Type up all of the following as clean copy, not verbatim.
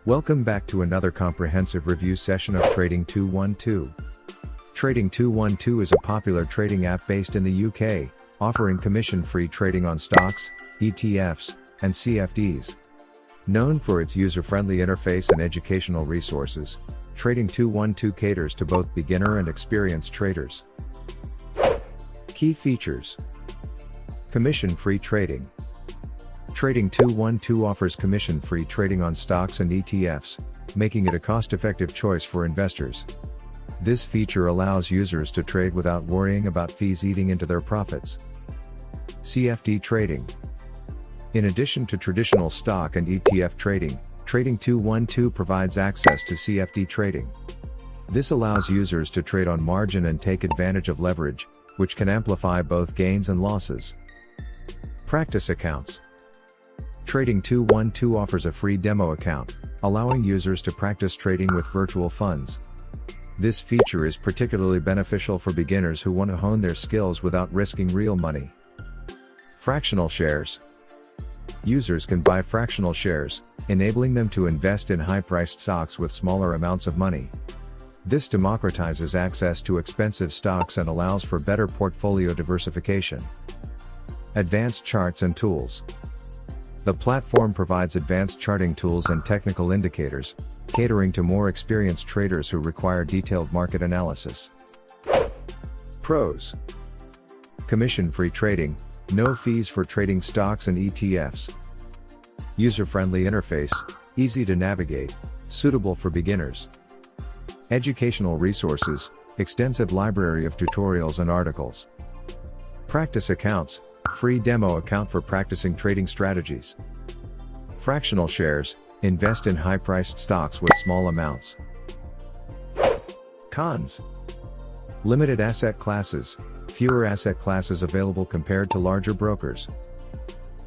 Welcome back to another comprehensive review session of Trading 212. Trading 212 is a popular trading app based in the UK, offering commission-free trading on stocks, ETFs, and CFDs. Known for its user-friendly interface and educational resources, Trading 212 caters to both beginner and experienced traders. Key features: commission-free trading. Trading 212 offers commission-free trading on stocks and ETFs, making it a cost-effective choice for investors. This feature allows users to trade without worrying about fees eating into their profits. CFD trading. In addition to traditional stock and ETF trading, Trading 212 provides access to CFD trading. This allows users to trade on margin and take advantage of leverage, which can amplify both gains and losses. Practice accounts. Trading 212 offers a free demo account, allowing users to practice trading with virtual funds. This feature is particularly beneficial for beginners who want to hone their skills without risking real money. Fractional shares. Users can buy fractional shares, enabling them to invest in high-priced stocks with smaller amounts of money. This democratizes access to expensive stocks and allows for better portfolio diversification. Advanced charts and tools. The platform provides advanced charting tools and technical indicators, catering to more experienced traders who require detailed market analysis. Pros: commission-free trading, no fees for trading stocks and ETFs. User-friendly interface, easy to navigate, suitable for beginners. Educational resources, extensive library of tutorials and articles. Practice accounts, free demo account for practicing trading strategies. Fractional shares, invest in high-priced stocks with small amounts. Cons: limited asset classes, fewer asset classes available compared to larger brokers.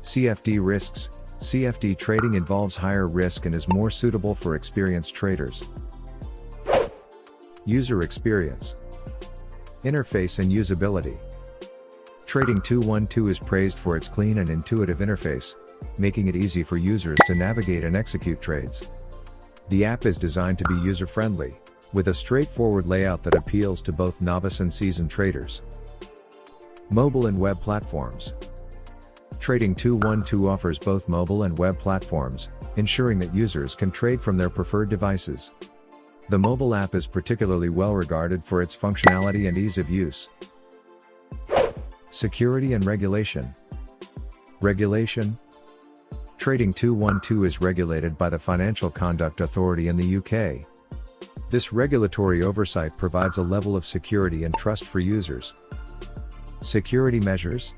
CFD risks, CFD trading involves higher risk and is more suitable for experienced traders. User experience. Interface and usability. Trading 212 is praised for its clean and intuitive interface, making it easy for users to navigate and execute trades. The app is designed to be user-friendly, with a straightforward layout that appeals to both novice and seasoned traders. Mobile and web platforms. Trading 212 offers both mobile and web platforms, ensuring that users can trade from their preferred devices. The mobile app is particularly well regarded for its functionality and ease of use. Security and regulation. Regulation. Trading 212 is regulated by the Financial Conduct Authority in the UK. This regulatory oversight provides a level of security and trust for users. Security measures.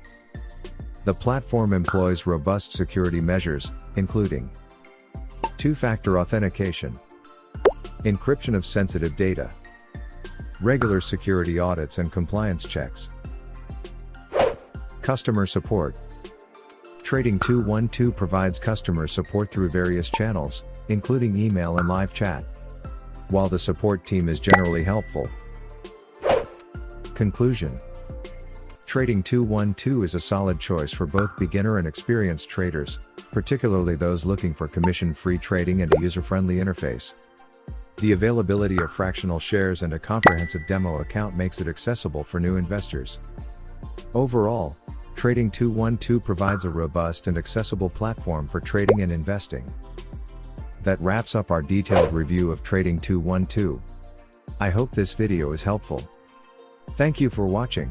The platform employs robust security measures, including two-factor authentication, encryption of sensitive data, regular security audits and compliance checks. Customer support. Trading 212 provides customer support through various channels, including email and live chat. While the support team is generally helpful. Conclusion: Trading 212 is a solid choice for both beginner and experienced traders, particularly those looking for commission-free trading and a user-friendly interface. The availability of fractional shares and a comprehensive demo account makes it accessible for new investors. Overall, Trading 212 provides a robust and accessible platform for trading and investing. That wraps up our detailed review of Trading 212. I hope this video is helpful. Thank you for watching.